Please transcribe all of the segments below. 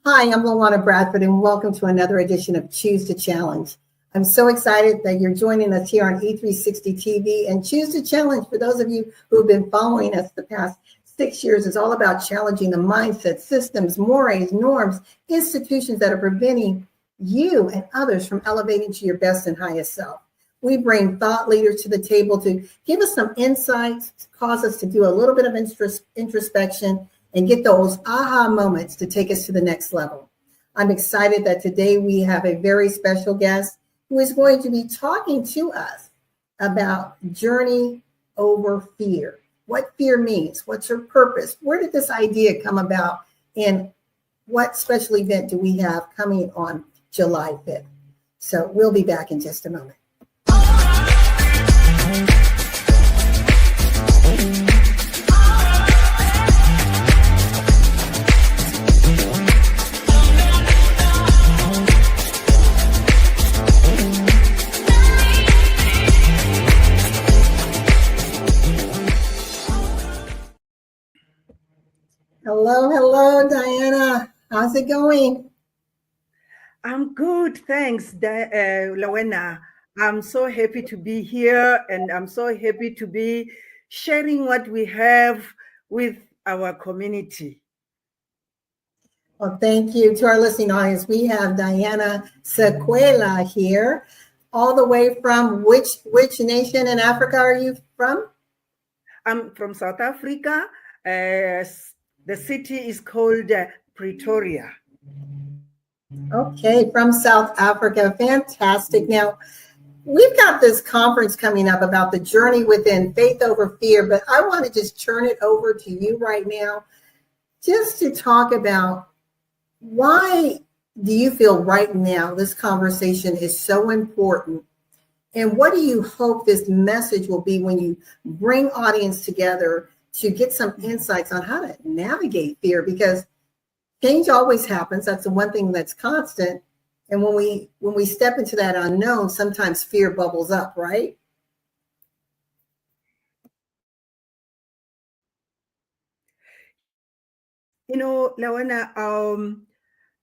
Hi, I'm Luana Bradford, and welcome to another edition of Choose to Challenge. I'm so excited that you're joining us here on E360 TV. And Choose to Challenge, for those of you who've been following us the past 6 years, is all about challenging the mindset, systems, mores, norms, institutions that are preventing you and others from elevating to your best and highest self. We bring thought leaders to the table to give us some insights, to cause us to do a little bit of introspection, and get those aha moments to take us to the next level. I'm excited that today we have a very special guest who is going to be talking to us about journey over fear, what fear means, what's her purpose, where did this idea come about, and what special event do we have coming on July 5th. So we'll be back in just a moment. Hello, Diana. How's it going? I'm good, thanks, Lawena. I'm so happy to be here, and I'm so happy to be sharing what we have with our community. Well, thank you to our listening audience. We have Diana Sekwaila here, all the way from which nation in Africa are you from? I'm from South Africa. The city is called Pretoria. Okay, from South Africa. Fantastic. Now, we've got this conference coming up about the journey within faith over fear, but I want to just turn it over to you right now just to talk about why do you feel right now this conversation is so important, and what do you hope this message will be when you bring audience together to get some insights on how to navigate fear? Because change always happens. That's the one thing that's constant. And when we step into that unknown, sometimes fear bubbles up, right? You know, Lawana,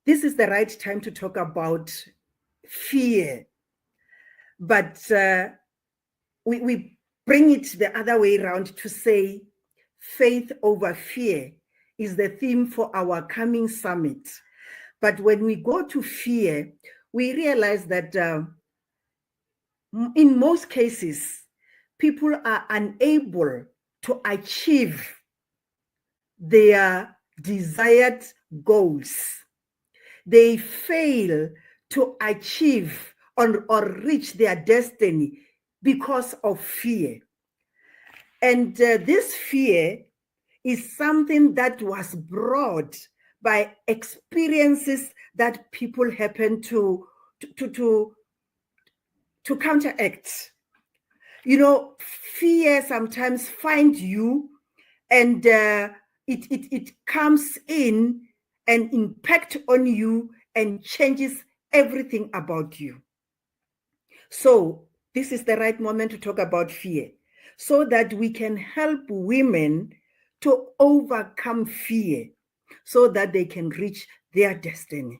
this is the right time to talk about fear. But we bring it the other way around to say faith over fear is the theme for our coming summit. But when we go to fear, we realize that in most cases, people are unable to achieve their desired goals. They fail to achieve or reach their destiny because of fear. And this fear is something that was brought by experiences that people happen to counteract. You know, fear sometimes finds you, and it comes in and impact on you and changes everything about you. So this is the right moment to talk about fear, so that we can help women to overcome fear so that they can reach their destiny.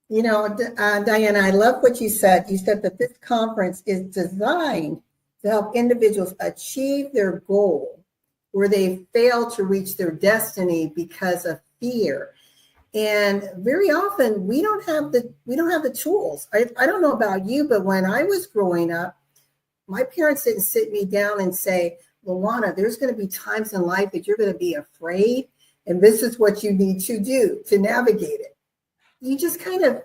You know, Diana, I love what you said. You said that this conference is designed to help individuals achieve their goal where they fail to reach their destiny because of fear. And very often we don't have the tools. I don't know about you, but when I was growing up, my parents didn't sit me down and say, Luana, there's going to be times in life that you're going to be afraid, and this is what you need to do to navigate it. You just kind of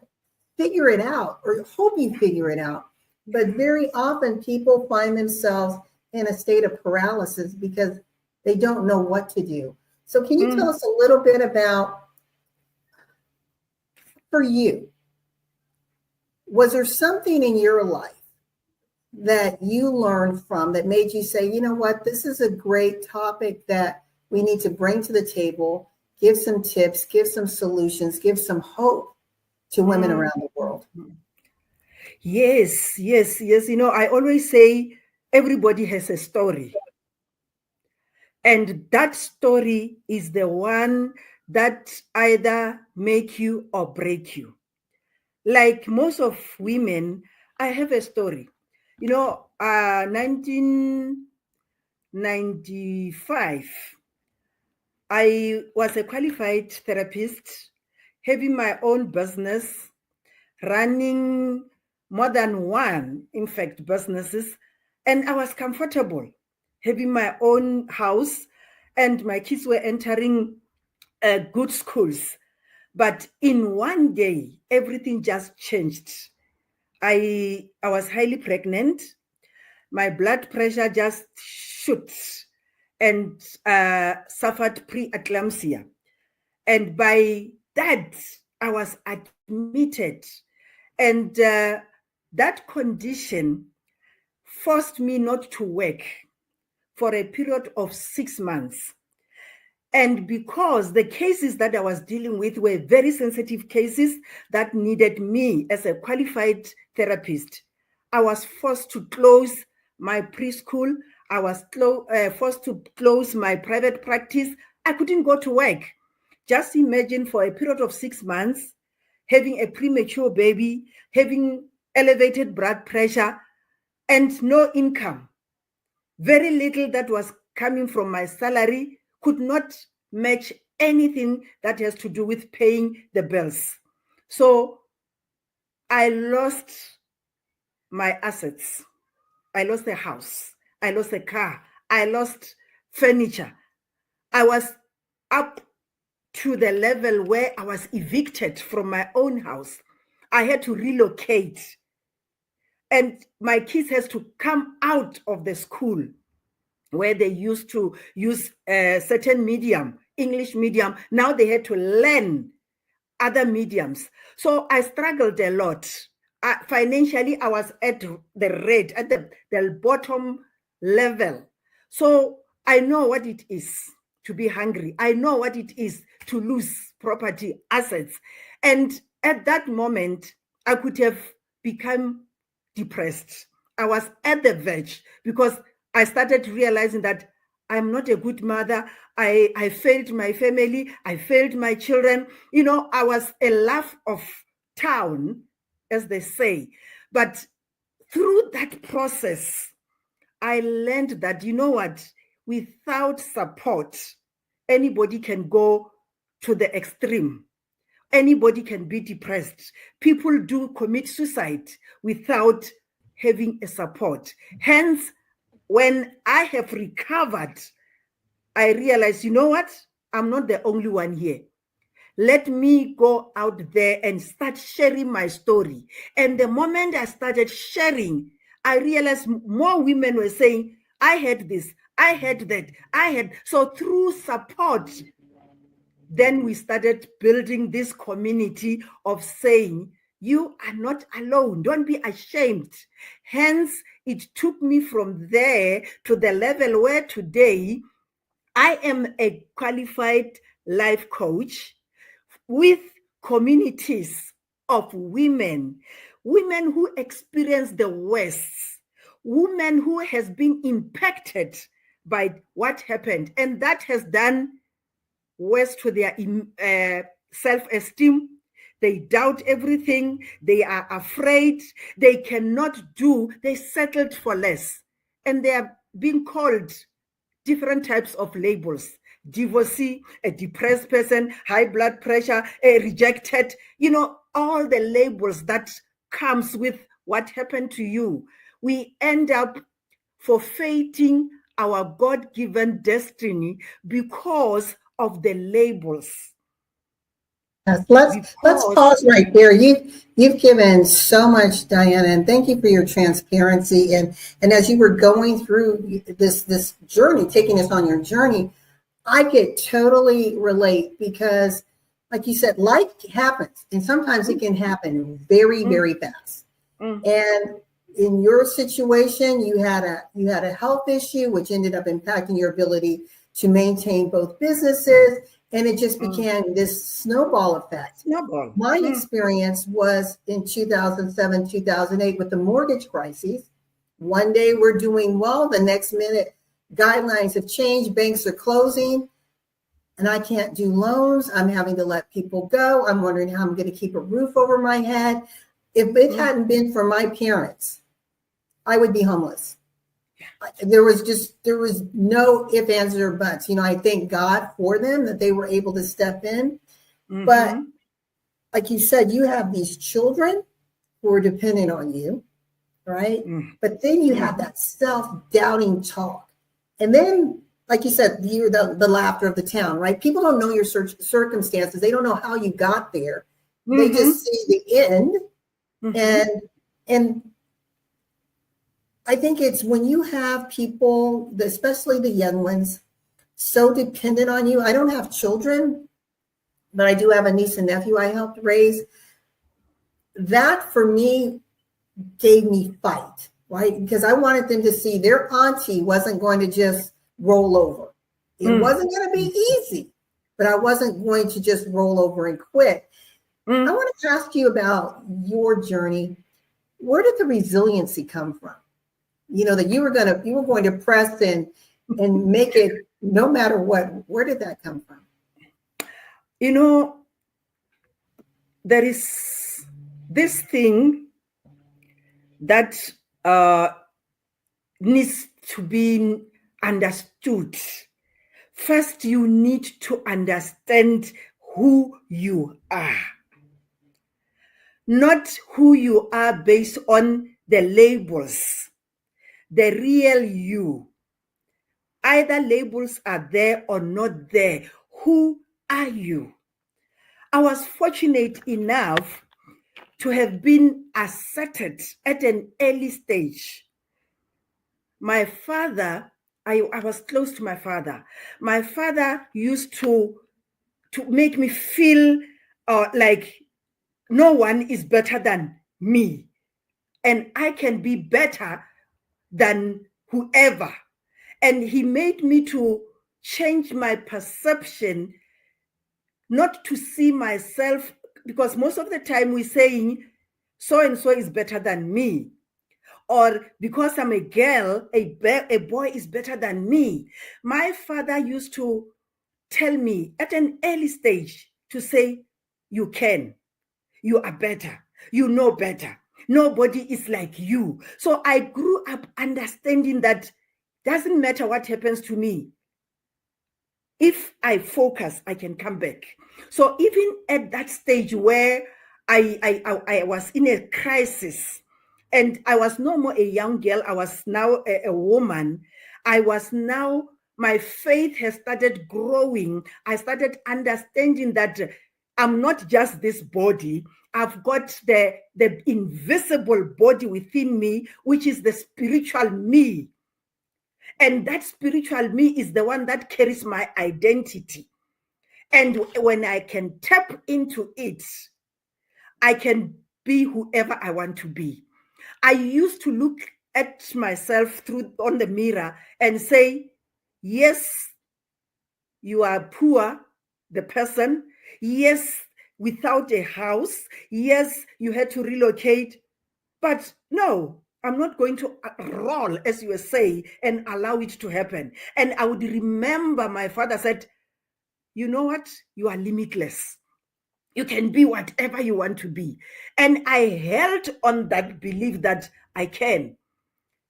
figure it out, or hope you figure it out. But very often people find themselves in a state of paralysis because they don't know what to do. So can you tell us a little bit about, for you, was there something in your life that you learned from that made you say, you know what, this is a great topic that we need to bring to the table, give some tips, give some solutions, give some hope to women around the world? Yes. You know, I always say everybody has a story. And that story is the one that either make you or break you. Like most of women, I have a story. 1995, I was a qualified therapist, having my own business, running more than one, in fact, businesses. And I was comfortable having my own house, and my kids were entering good schools. But in one day, everything just changed. I was highly pregnant. My blood pressure just shoots and suffered preeclampsia. And by that, I was admitted. And that condition forced me not to work for a period of 6 months. And because the cases that I was dealing with were very sensitive cases that needed me as a qualified therapist, I was forced to close my preschool. I was forced to close my private practice. I couldn't go to work. Just imagine, for a period of 6 months, having a premature baby, having elevated blood pressure, and no income. Very little that was coming from my salary could not match anything that has to do with paying the bills. So I lost my assets. I lost a house. I lost a car. I lost furniture. I was up to the level where I was evicted from my own house. I had to relocate. And my kids has to come out of the school where they used to use a certain medium, English medium. Now they had to learn other mediums. So I struggled a lot. Financially, I was at the red, at the bottom level. So I know what it is to be hungry. I know what it is to lose property, assets. And at that moment, I could have become depressed. I was at the verge because I started realizing that I'm not a good mother. I failed my family. I failed my children. I was a laugh of town, as they say. But through that process, I learned that, without support, anybody can go to the extreme. Anybody can be depressed. People do commit suicide without having a support. Hence, when I have recovered, I realized, I'm not the only one here. Let me go out there and start sharing my story. And the moment I started sharing, I realized more women were saying, I had this, I had that, So through support, then we started building this community of saying, you are not alone. Don't be ashamed. Hence, it took me from there to the level where today I am a qualified life coach with communities of women who experience the worst, women who has been impacted by what happened, and that has done worse to their self-esteem. They doubt everything. They are afraid. They cannot do. They settled for less. And they are being called different types of labels. Divorcee, a depressed person, high blood pressure, a rejected, all the labels that comes with what happened to you. We end up forfeiting our God-given destiny because of the labels. Yes, let's pause right there. You've given so much, Diana, and thank you for your transparency. And as you were going through this journey, taking us on your journey, I could totally relate because, like you said, life happens, and sometimes it can happen very, very fast. And in your situation, you had a health issue which ended up impacting your ability to maintain both businesses. And it just became this snowball effect. My experience was in 2007, 2008 with the mortgage crisis. One day we're doing well, the next minute guidelines have changed. Banks are closing and I can't do loans. I'm having to let people go. I'm wondering how I'm going to keep a roof over my head. If it hadn't been for my parents, I would be homeless. There was no ifs, ands, or buts. I thank God for them that they were able to step in. But like you said, you have these children who are dependent on you, right? But then you have that self-doubting talk. And then, like you said, you're the laughter of the town, right? People don't know your circumstances. They don't know how you got there. They just see the end. And I think it's when you have people, especially the young ones, so dependent on you. I don't have children, but I do have a niece and nephew I helped raise. That for me gave me fight, right? Because I wanted them to see their auntie wasn't going to just roll over. It wasn't going to be easy, but I wasn't going to just roll over and quit. I want to ask you about your journey. Where did the resiliency come from? That you were going to press and make it no matter what. Where did that come from? There is this thing that needs to be understood. First, you need to understand who you are. Not who you are based on the labels. The real you. Either labels are there or not there. Who are you? I was fortunate enough to have been accepted at an early stage. My father, I was close to my father. My father used to make me feel like no one is better than me. And I can be better than whoever. And he made me to change my perception, not to see myself, because most of the time we're saying so-and-so is better than me. Or because I'm a girl, a boy is better than me. My father used to tell me at an early stage to say, you can, you are better, you know better. Nobody is like you. So I grew up understanding that doesn't matter what happens to me. If I focus, I can come back. So even at that stage where I was in a crisis and I was no more a young girl, I was now a woman. My faith has started growing. I started understanding that I'm not just this body. I've got the invisible body within me, which is the spiritual me. And that spiritual me is the one that carries my identity. And when I can tap into it, I can be whoever I want to be. I used to look at myself on the mirror and say, yes, you are poor, the person. Yes, without a house. Yes, you had to relocate. But no, I'm not going to roll, as you say, and allow it to happen. And I would remember my father said, you know what? You are limitless. You can be whatever you want to be. And I held on that belief that I can.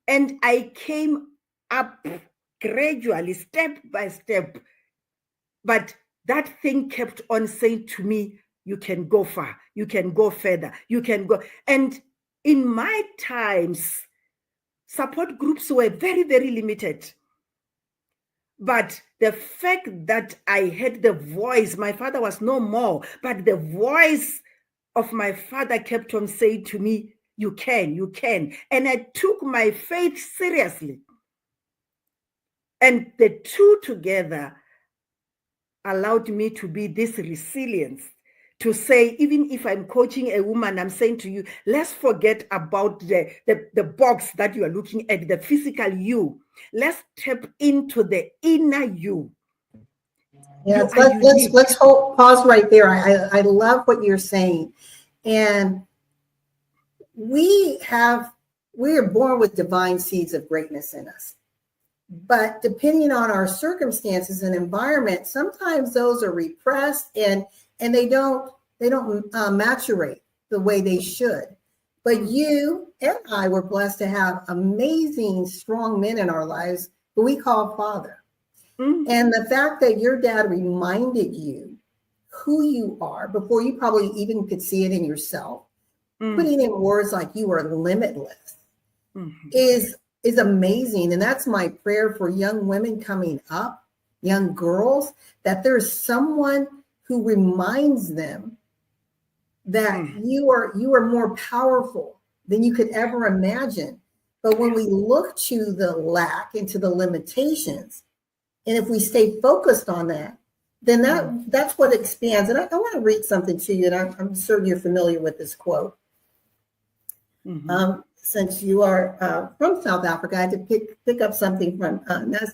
And I came up gradually, step by step. But that thing kept on saying to me, you can go far, you can go further, you can go. And in my times, support groups were very, very limited. But the fact that I had the voice, my father was no more, but the voice of my father kept on saying to me, you can, you can. And I took my faith seriously. And the two together allowed me to be this resilience, to say, even if I'm coaching a woman, I'm saying to you, let's forget about the box that you are looking at, the physical you. Let's tap into the inner you. Yes, let's pause right there. I love what you're saying. And we are born with divine seeds of greatness in us. But depending on our circumstances and environment, sometimes those are repressed and they don't maturate the way they should. But you and I were blessed to have amazing, strong men in our lives who we call Father. And the fact that your dad reminded you who you are before you probably even could see it in yourself, putting in words like you are limitless is amazing. And that's my prayer for young women coming up, young girls, that there's someone who reminds them that you are more powerful than you could ever imagine. But when we look to the lack and to the limitations, and if we stay focused on that, then that's what expands. And I want to read something to you, and I'm certain you're familiar with this quote. Since you are from South Africa, I had to pick up something from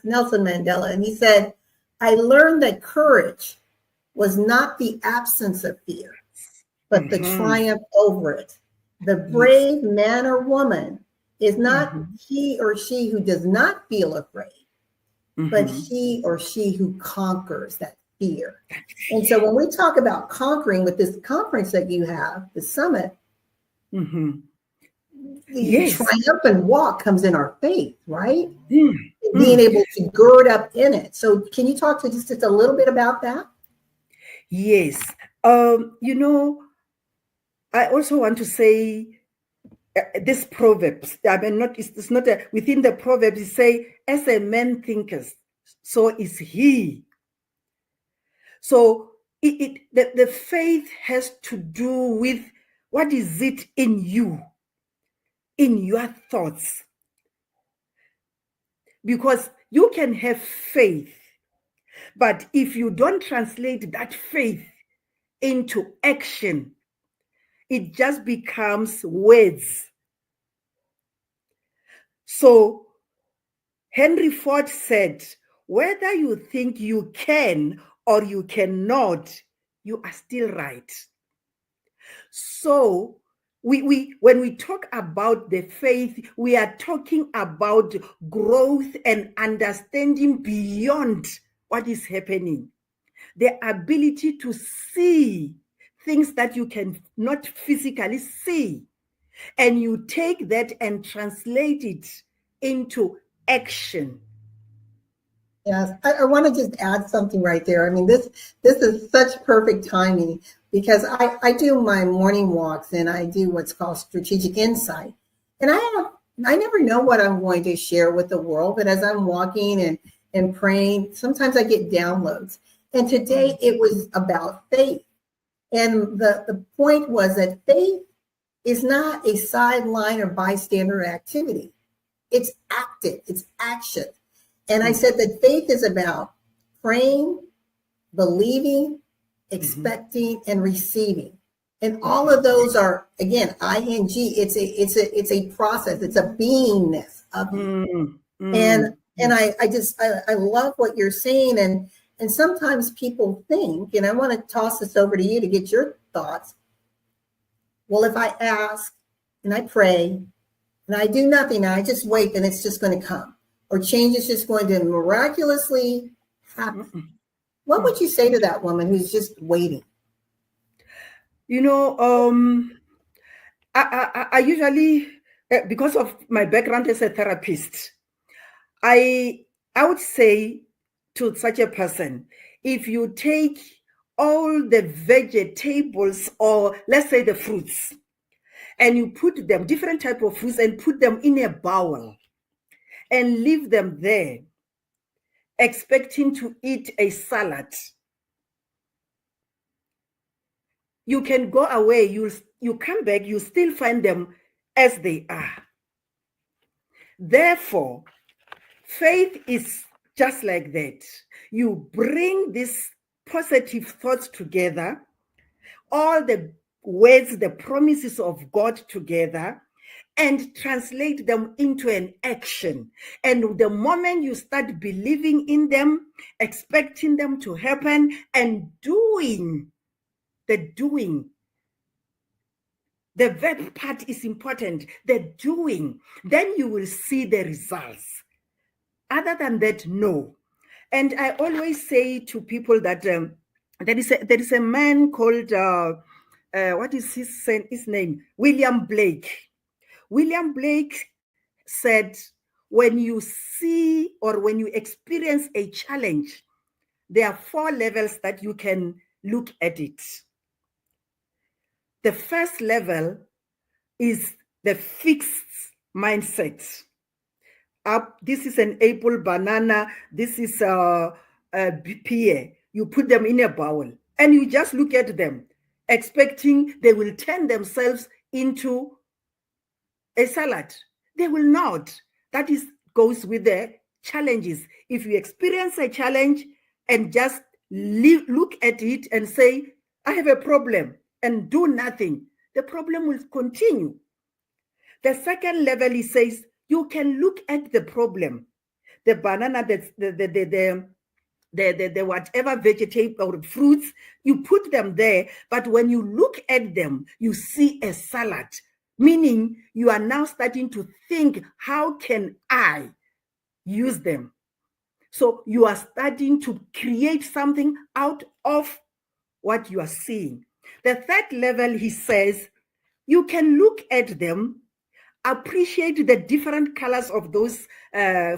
Nelson Mandela. And he said, I learned that courage was not the absence of fear, but the triumph over it. The brave man or woman is not he or she who does not feel afraid, but he or she who conquers that fear. And so when we talk about conquering with this conference that you have, the summit, the triumphant walk comes in our faith, right? Being able to gird up in it. So can you talk to just a little bit about that? Yes. I also want to say this Proverbs, I mean, it's not within the Proverbs, it say, as a man thinketh, so is he. So the faith has to do with what is it in you, in your thoughts. Because you can have faith, but if you don't translate that faith into action, it just becomes words. So Henry Ford said, whether you think you can or you cannot, you are still right. So when we talk about the faith, we are talking about growth and understanding beyond what is happening. The ability to see things that you can not physically see. And you take that and translate it into action. Yes, I want to just add something right there. I mean, this is such perfect timing because I do my morning walks and I do what's called strategic insight. And I never know what I'm going to share with the world, but as I'm walking and praying, sometimes I get downloads. And today it was about faith. And the point was that faith is not a sideline or bystander activity. It's active, it's action. And I said that faith is about praying, believing, expecting, and receiving. And all of those are, again, ing. It's a process. It's a beingness of you. And I love what you're saying. And sometimes people think, and I want to toss this over to you to get your thoughts. Well, if I ask and I pray and I do nothing, and I just wait, then it's just going to come. Or change is just going to miraculously happen. What would you say to that woman who's just waiting? I usually, because of my background as a therapist, I would say to such a person, if you take all the vegetables, or let's say the fruits, and you put them, different type of fruits, and put them in a bowl and leave them there, expecting to eat a salad, you can go away, you come back, you still find them as they are. Therefore, faith is just like that. You bring these positive thoughts together, all the words, the promises of God together, and translate them into an action. And the moment you start believing in them, expecting them to happen, and doing, the verb part is important, the doing, then you will see the results. Other than that, no. And I always say to people that there is a man called what is his name? William Blake. William Blake said, when you see or when you experience a challenge, there are 4 levels that you can look at it. The first level is the fixed mindset. This is an apple, banana, this is a pear. You put them in a bowl and you just look at them, expecting they will turn themselves into a salad. They will not. That goes with the challenges. If you experience a challenge and just look at it and say, I have a problem, and do nothing, the problem will continue. The second level, he says, you can look at the problem, the banana, the whatever vegetable or fruits, you put them there, but when you look at them, you see a salad, meaning you are now starting to think, how can I use them? So you are starting to create something out of what you are seeing. The third level, he says, you can look at them, appreciate the different colors of those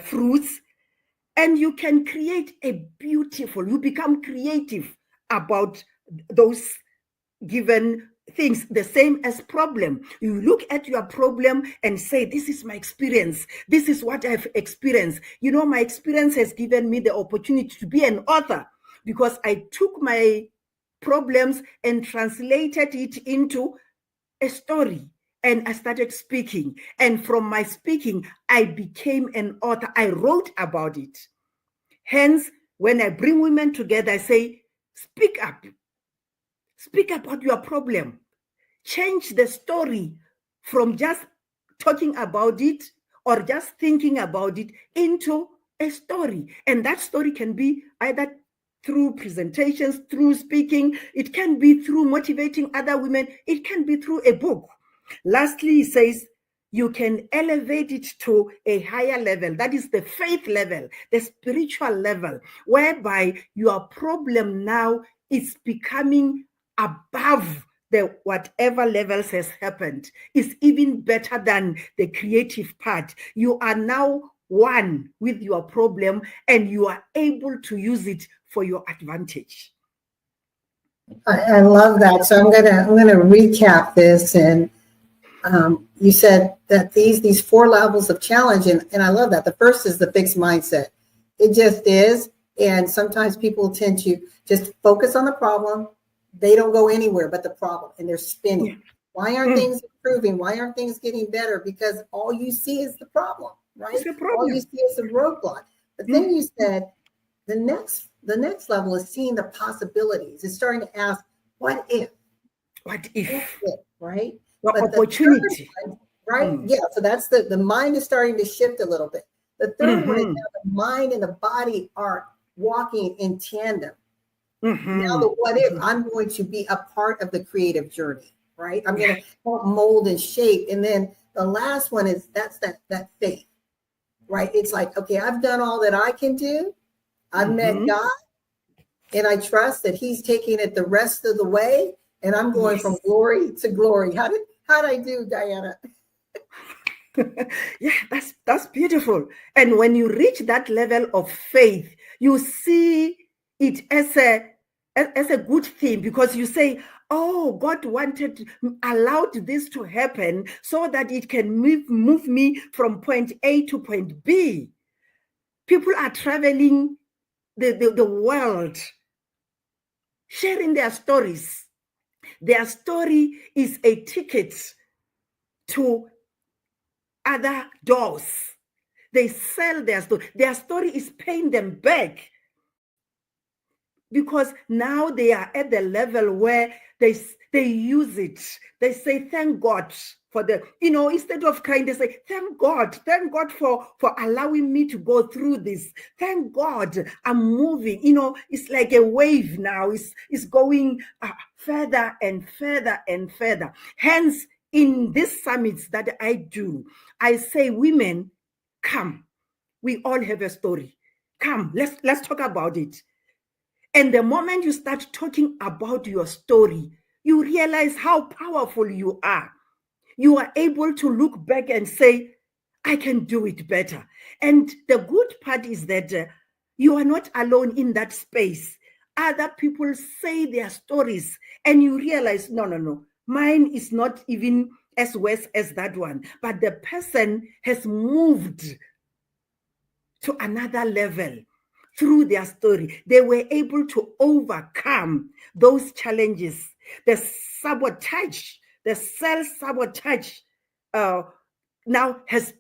fruits, and you can create you become creative about those given things. The same as problem. You look at your problem and say, this is my experience. This is what I've experienced. You know, my experience has given me the opportunity to be an author because I took my problems and translated it into a story. And I started speaking. And from my speaking, I became an author. I wrote about it. Hence, when I bring women together, I say, speak up. Speak about your problem. Change the story from just talking about it or just thinking about it into a story. And that story can be either through presentations, through speaking. It can be through motivating other women. It can be through a book. Lastly, he says, you can elevate it to a higher level. That is the faith level, the spiritual level, whereby your problem now is becoming above the whatever levels has happened. Is even better than the creative part. You are now one with your problem and you are able to use it for your advantage. I love that. So I'm gonna recap this. And you said that these 4 levels of challenge, and I love that. The first is the fixed mindset. It just is. And sometimes people tend to just focus on the problem. They don't go anywhere but the problem, and they're spinning. Why aren't things improving? Why aren't things getting better? Because all you see is the problem, right? It's a problem. All you see is the roadblock. But then you said the next level is seeing the possibilities. It's starting to ask, what if? What if? Right? The but opportunity. The right? Yeah. So that's the mind is starting to shift a little bit. The third one is now the mind and the body are walking in tandem. Now the what if, I'm going to be a part of the creative journey, right? I'm going to help mold and shape. And then the last one is that's that faith, right? It's like, okay, I've done all that I can do. I've met God, and I trust that He's taking it the rest of the way, and I'm going from glory to glory. How'd I do, Diana? Yeah, that's beautiful. And when you reach that level of faith, you see it as a good thing, because you say, oh, God allowed this to happen so that it can move me from point A to point B. People are traveling the world, sharing their stories. Their story is a ticket to other doors. They sell their story. Their story is paying them back, because now they are at the level where they use it. They say, thank God for the, instead of crying, they say, thank God for allowing me to go through this. Thank God I'm moving. It's like a wave now. It's going further and further and further. Hence, in these summits that I do, I say, women, come. We all have a story. Come, let's talk about it. And the moment you start talking about your story, you realize how powerful you are. You are able to look back and say, I can do it better. And the good part is that you are not alone in that space. Other people say their stories, and you realize, no, mine is not even as worse as that one. But the person has moved to another level through their story. They were able to overcome those challenges. The sabotage, the self-sabotage now has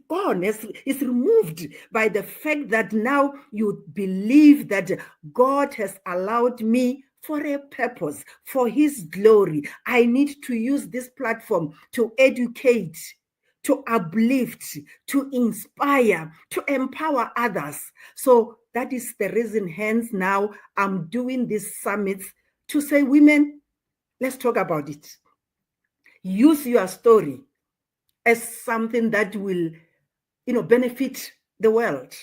gone, is removed by the fact that now you believe that God has allowed me for a purpose, for his glory. I need to use this platform to educate, to uplift, to inspire, to empower others. So that is the reason, hence now I'm doing these summits to say, women, let's talk about it. Use your story as something that will, benefit the world.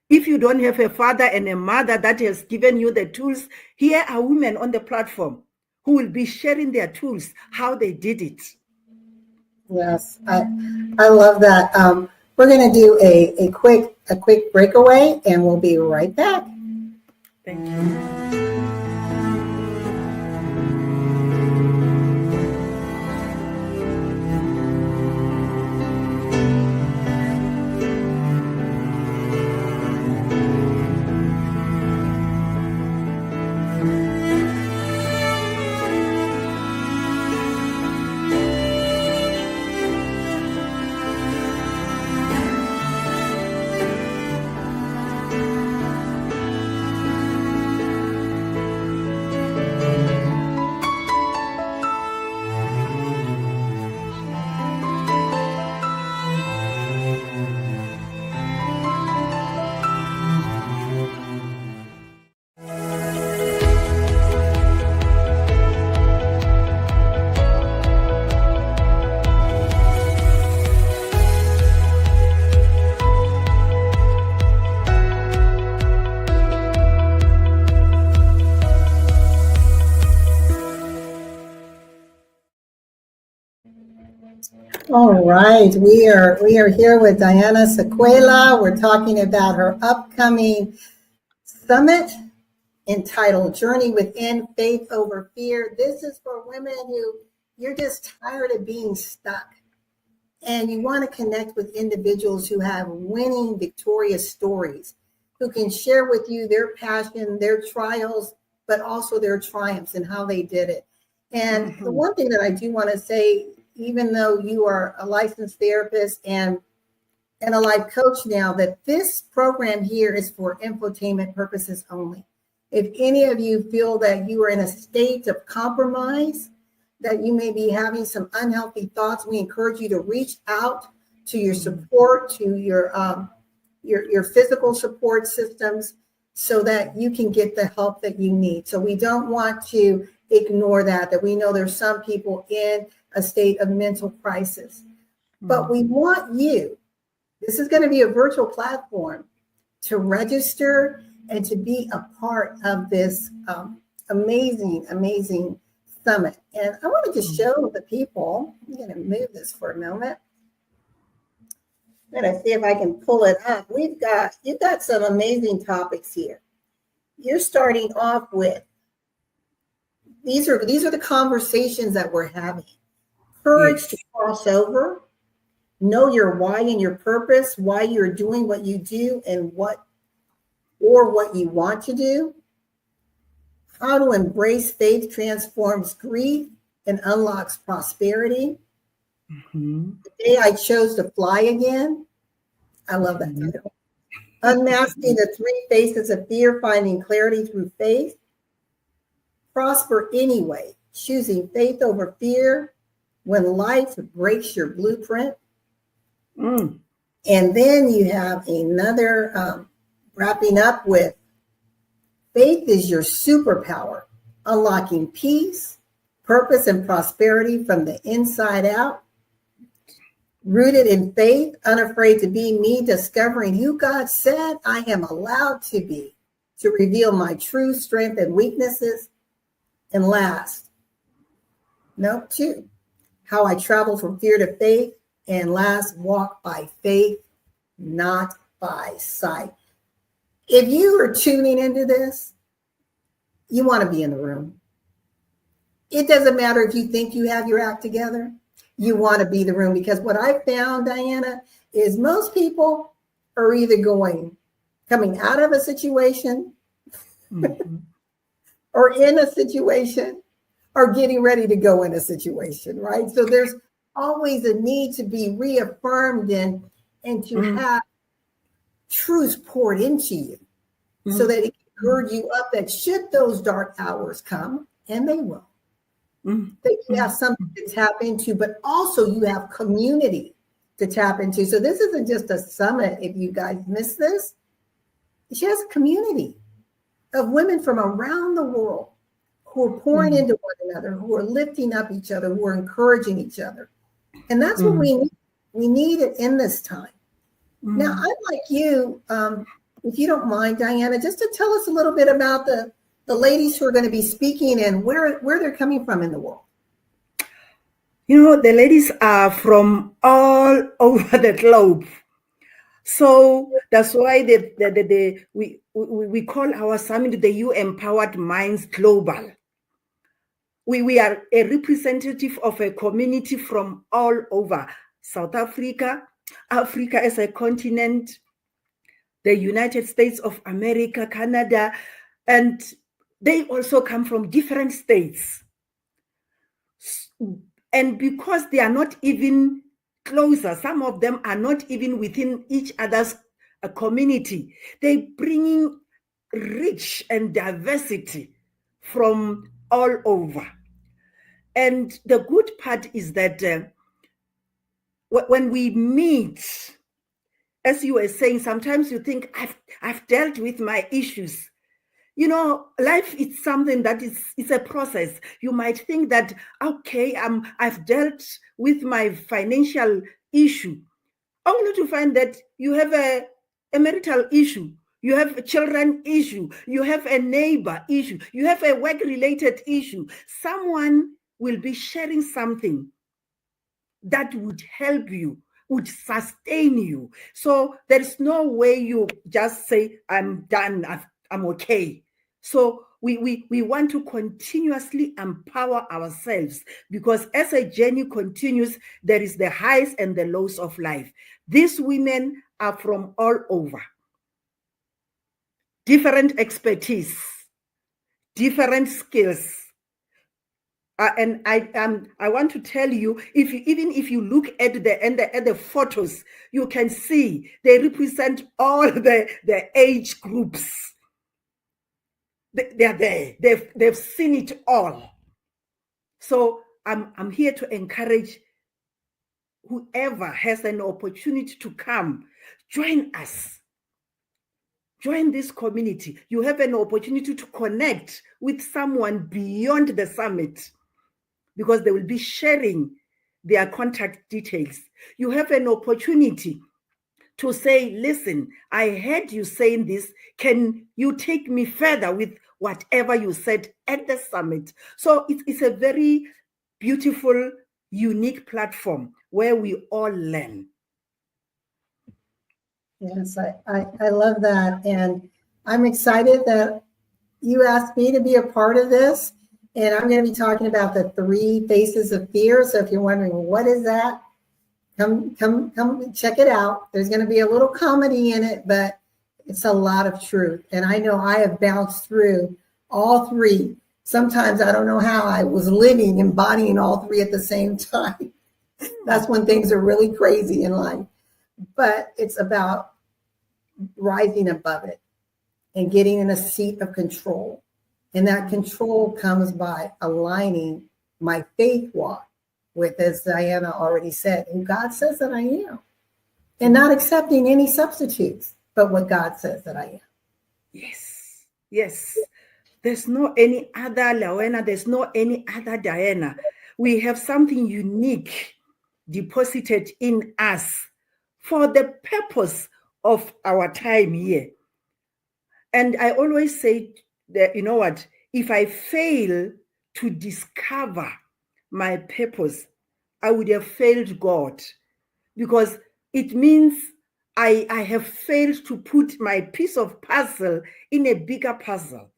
If you don't have a father and a mother that has given you the tools, here are women on the platform who will be sharing their tools, how they did it. Yes, I love that. We're going to do a quick breakaway, and we'll be right back. Thank you. All right, we are here with Diana Sekwaila. We're talking about her upcoming summit entitled Journey Within, Faith Over Fear. This is for women who you're just tired of being stuck, and you want to connect with individuals who have winning, victorious stories, who can share with you their passion, their trials, but also their triumphs and how they did it. And the one thing that I do want to say, even though you are a licensed therapist and a life coach now, that this program here is for infotainment purposes only. If any of you feel that you are in a state of compromise, that you may be having some unhealthy thoughts, we encourage you to reach out to your support, to your physical support systems, so that you can get the help that you need. So we don't want to ignore that we know there's some people in a state of mental crisis. But we want you, this is going to be a virtual platform, to register and to be a part of this amazing summit. And I want to just show the people, I'm going to move this for a moment. I'm going to see if I can pull it up. You've got some amazing topics here. You're starting off with, these are the conversations that we're having. Courage to cross over, know your why and your purpose, why you're doing what you do and what you want to do. How to embrace faith transforms grief and unlocks prosperity. Today I chose to fly again. I love that title. Unmasking the three faces of fear, finding clarity through faith. Prosper anyway, choosing faith over fear when life breaks your blueprint. And then you have another wrapping up with faith is your superpower, unlocking peace, purpose, and prosperity from the inside out. rooted in faith, unafraid to be me, discovering who God said I am allowed to be, to reveal my true strength and weaknesses. And last, no, 2, how I travel from fear to faith. And last, walk by faith, not by sight. If you are tuning into this, you want to be in the room. It doesn't matter if you think you have your act together. You want to be the room, because what I found, Diana, is most people are either coming out of a situation or in a situation or getting ready to go in a situation, right? So there's always a need to be reaffirmed and to have truth poured into you so that it can gird you up, that should those dark hours come, and they will, that you have something to tap into, but also you have community to tap into. So this isn't just a summit. If you guys miss this, she has a community of women from around the world who are pouring into one another, who are lifting up each other, who are encouraging each other. And that's what we need. We need it in this time. Now, I'd like you, if you don't mind, Diana, just to tell us a little bit about the ladies who are going to be speaking and where they're coming from in the world. You know, the ladies are from all over the globe. So that's why we call our summit the You Empowered Minds Global. We are a representative of a community from all over South Africa, Africa as a continent, the United States of America, Canada, and they also come from different states. And because they are not even closer, some of them are not even within each other's community, they bringing rich and diversity from all over. And the good part is that when we meet, as you were saying, sometimes you think, I've dealt with my issues. You know, life is something that it's a process. You might think that, okay, I've dealt with my financial issue, only to find that you have a marital issue, you have a children issue, you have a neighbor issue, you have a work-related issue. Someone will be sharing something that would help you, would sustain you. So there's no way you just say, I'm done, I'm okay. So we want to continuously empower ourselves, because as a journey continues, there is the highs and the lows of life. These women are from all over, different expertise, different skills. And I want to tell you, even if you look at the photos, you can see they represent all the age groups. They are there. They've seen it all. So I'm here to encourage whoever has an opportunity to come, join us. Join this community. You have an opportunity to connect with someone beyond the summit, because they will be sharing their contact details. You have an opportunity to say, listen, I heard you saying this. Can you take me further with whatever you said at the summit? So it's a very beautiful, unique platform where we all learn. Yes, I love that. And I'm excited that you asked me to be a part of this. And I'm going to be talking about the 3 faces of fear. So if you're wondering, what is that? Come check it out. There's going to be a little comedy in it, but it's a lot of truth. And I know I have bounced through all 3. Sometimes I don't know how I was living, embodying all 3 at the same time. That's when things are really crazy in life. But it's about rising above it and getting in a seat of control. And that control comes by aligning my faith walk with, as Diana already said, who God says that I am. And not accepting any substitutes, but what God says that I am. Yes, yes. There's no any other Lawena, there's no any other Diana. We have something unique deposited in us for the purpose of our time here. And I always say that, you know what, if I fail to discover my purpose, I would have failed God, because it means I have failed to put my piece of puzzle in a bigger puzzle.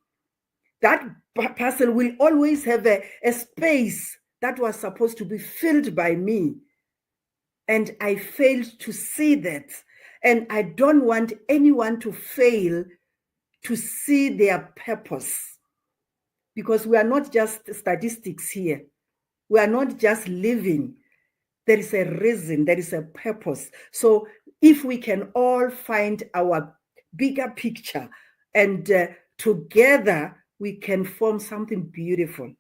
That puzzle will always have a space that was supposed to be filled by me. And I failed to see that. And I don't want anyone to fail to see their purpose, because we are not just statistics here. We are not just living. There is a reason, there is a purpose. So if we can all find our bigger picture, and together we can form something beautiful.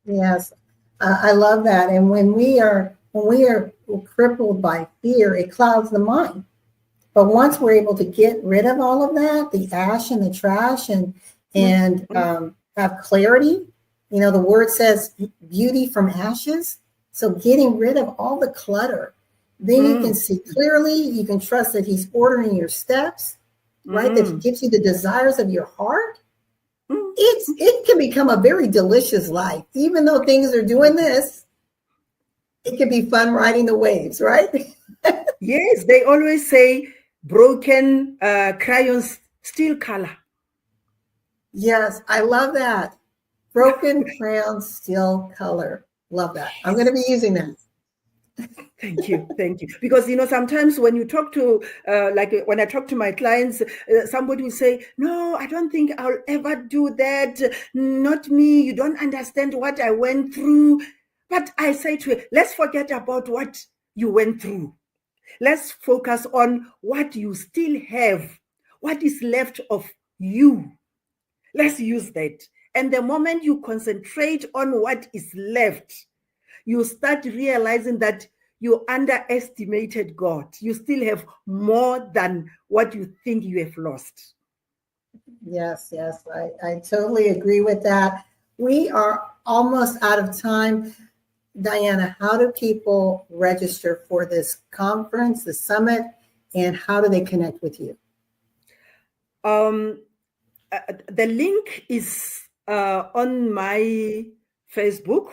Yes, I love that. And when we are crippled by fear, it clouds the mind. But once we're able to get rid of all of that, the ash and the trash, and have clarity, you know, the word says beauty from ashes. So getting rid of all the clutter, then you can see clearly. You can trust that he's ordering your steps, right? That he gives you the desires of your heart. It can become a very delicious life. Even though things are doing this, it can be fun riding the waves, right? Yes, they always say broken crayons still color. Yes, I love that. Broken crayons still color. Love that. I'm going to be using that. Thank you. Because, you know, sometimes when you talk to, like when I talk to my clients, somebody will say, no, I don't think I'll ever do that. Not me. You don't understand what I went through. But I say to you, let's forget about what you went through. Let's focus on what you still have, what is left of you. Let's use that. And the moment you concentrate on what is left, you start realizing that you underestimated God. You still have more than what you think you have lost. Yes, I totally agree with that. We are almost out of time. Diana, how do people register for this conference, the summit, and how do they connect with you? The link is on my Facebook,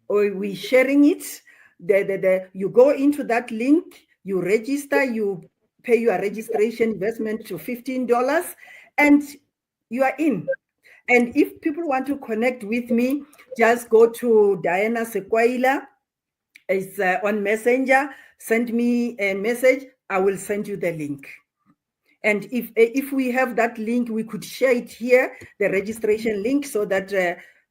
or we're sharing it. You go into that link, you register, you pay your registration investment to $15, and you are in. And if people want to connect with me, just go to Diana Sekwaila. It's on Messenger. Send me a message. I will send you the link. And if we have that link, we could share it here, the registration link, so that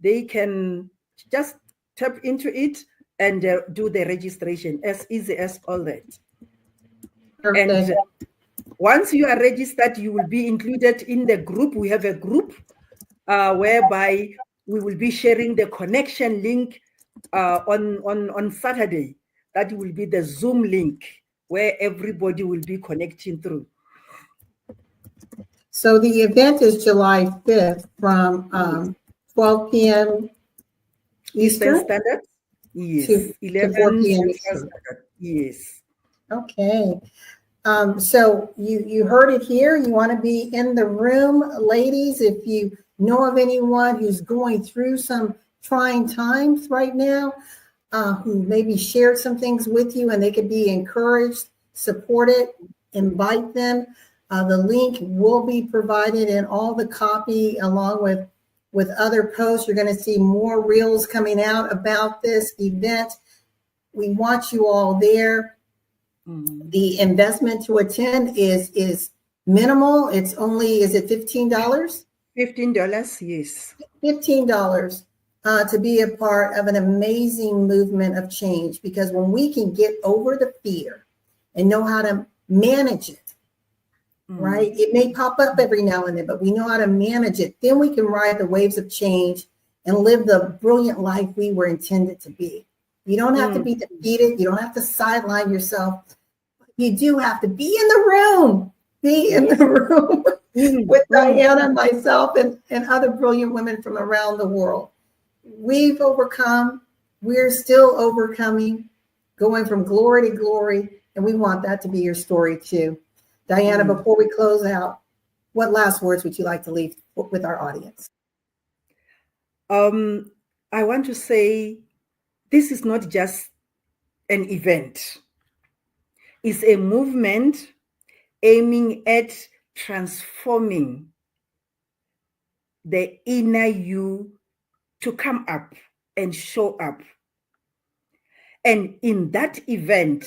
they can just tap into it and do the registration, as easy as all that. Perfect. And once you are registered, you will be included in the group. We have a group whereby we will be sharing the connection link on Saturday. That will be the Zoom link where everybody will be connecting through. So the event is July 5th from 12 p.m. Eastern Standard? Yes. To 4 p.m. Eastern. Yes. Okay. So you heard it here. You want to be in the room, ladies. If you know of anyone who's going through some trying times right now, who maybe shared some things with you and they could be encouraged, supported, invite them. The link will be provided in all the copy, along with other posts. You're going to see more reels coming out about this event. We want you all there. The investment to attend is minimal. It's only, is it $15? $15, yes. $15 to be a part of an amazing movement of change, because when we can get over the fear and know how to manage it, right? It may pop up every now and then, but we know how to manage it. Then we can ride the waves of change and live the brilliant life we were intended to be. You don't have to be defeated. You don't have to sideline yourself. You do have to be in the room. Be in the room with Diana, myself, and other brilliant women from around the world. We've overcome. We're still overcoming, going from glory to glory, and we want that to be your story too. Diana, before we close out, what last words would you like to leave with our audience? I want to say this is not just an event. It's a movement aiming at transforming the inner you to come up and show up. And in that event,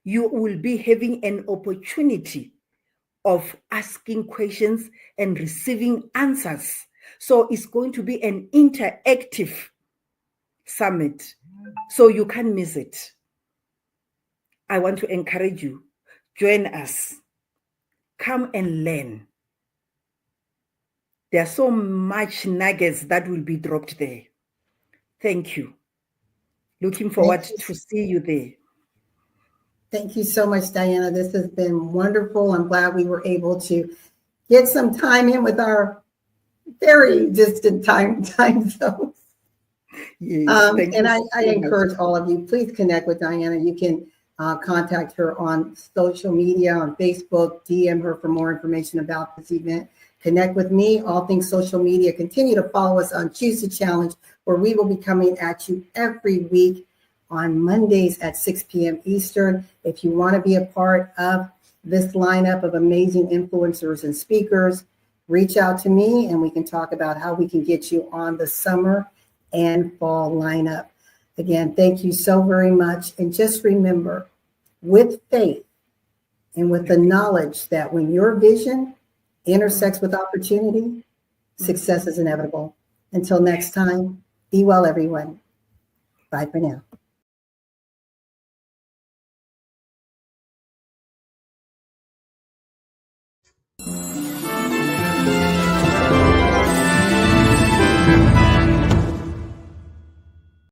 you will be having an opportunity of asking questions and receiving answers. So it's going to be an interactive summit. So you can't miss it. I want to encourage you, join us. Come and learn. There are so much nuggets that will be dropped there. Thank you. Looking forward to see you there. Thank you so much, Diana. This has been wonderful. I'm glad we were able to get some time in with our very distant time zones. Yes, and I encourage all of you, please connect with Diana. You can contact her on social media, on Facebook, DM her for more information about this event. Connect with me, all things social media. Continue to follow us on Choose to Challenge, where we will be coming at you every week on Mondays at 6 p.m. Eastern. If you want to be a part of this lineup of amazing influencers and speakers, reach out to me and we can talk about how we can get you on the summer and fall lineup. Again, thank you so very much. And just remember, with faith and with the knowledge that when your vision intersects with opportunity, success is inevitable. Until next time, be well, everyone. Bye for now.